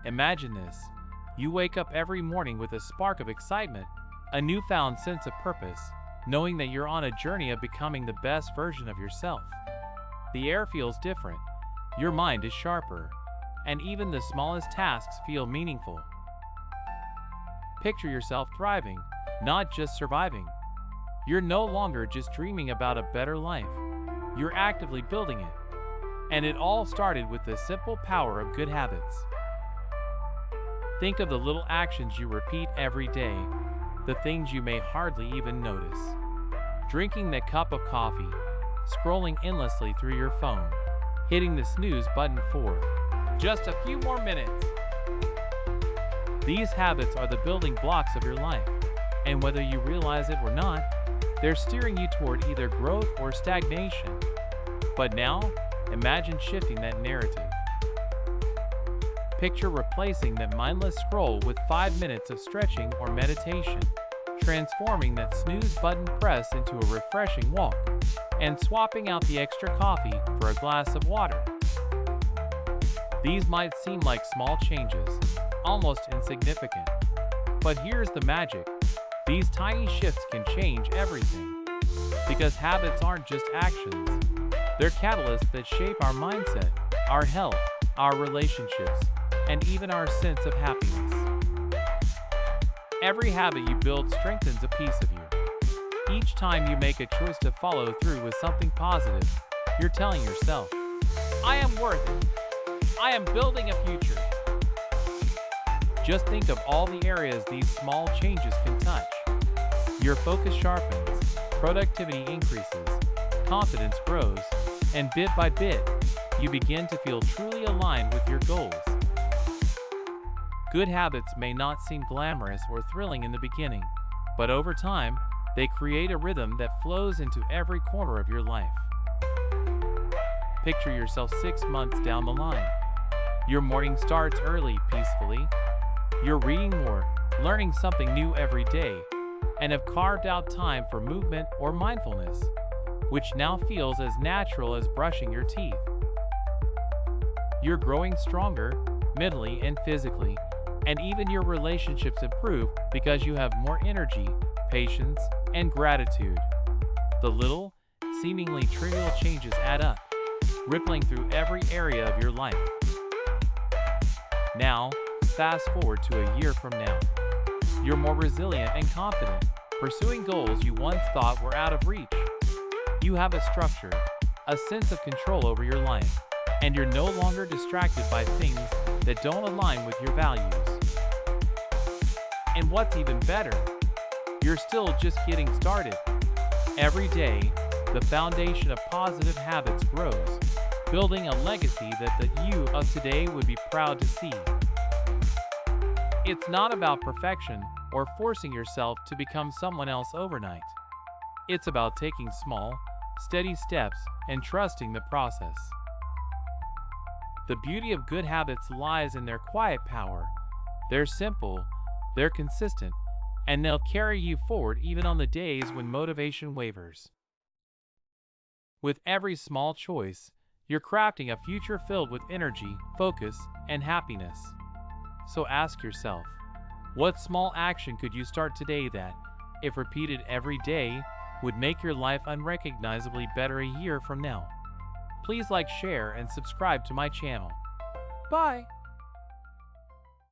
Imagine this. You wake up every morning with a spark of excitement, a newfound sense of purpose, knowing that you're on a journey of becoming the best version of yourself. The air feels different, your mind is sharper, and even the smallest tasks feel meaningful. Picture yourself thriving, not just surviving. You're no longer just dreaming about a better life, you're actively building it. And it all started with the simple power of good habits. Think of the little actions you repeat every day, the things you may hardly even notice. Drinking that cup of coffee, scrolling endlessly through your phone, hitting the snooze button for just a few more minutes. These habits are the building blocks of your life, and whether you realize it or not, they're steering you toward either growth or stagnation. But now, imagine shifting that narrative. Picture replacing that mindless scroll with 5 minutes of stretching or meditation, transforming that snooze button press into a refreshing walk, and swapping out the extra coffee for a glass of water. These might seem like small changes, almost insignificant. But here's the magic. These tiny shifts can change everything. Because habits aren't just actions. They're catalysts that shape our mindset, our health, our relationships, and even our sense of happiness. Every habit you build strengthens a piece of you. Each time you make a choice to follow through with something positive, you're telling yourself, I am worth it. I am building a future. Just think of all the areas these small changes can touch. Your focus sharpens, productivity increases, confidence grows, and bit by bit, you begin to feel truly aligned with your goals. Good habits may not seem glamorous or thrilling in the beginning, but over time, they create a rhythm that flows into every corner of your life. Picture yourself 6 months down the line. Your morning starts early, peacefully. You're reading more, learning something new every day, and have carved out time for movement or mindfulness, which now feels as natural as brushing your teeth. You're growing stronger, mentally and physically, and even your relationships improve because you have more energy, patience, and gratitude. The little, seemingly trivial changes add up, rippling through every area of your life. Now, fast forward to a year from now. You're more resilient and confident, pursuing goals you once thought were out of reach. You have a structure, a sense of control over your life, and you're no longer distracted by things that don't align with your values. And what's even better, you're still just getting started. Every day, the foundation of positive habits grows, building a legacy that the you of today would be proud to see. It's not about perfection or forcing yourself to become someone else overnight. It's about taking small, steady steps and trusting the process. The beauty of good habits lies in their quiet power. They're simple, they're consistent, and they'll carry you forward even on the days when motivation wavers. With every small choice, you're crafting a future filled with energy, focus, and happiness. So ask yourself, what small action could you start today that, if repeated every day, would make your life unrecognizably better a year from now? Please like, share, and subscribe to my channel. Bye!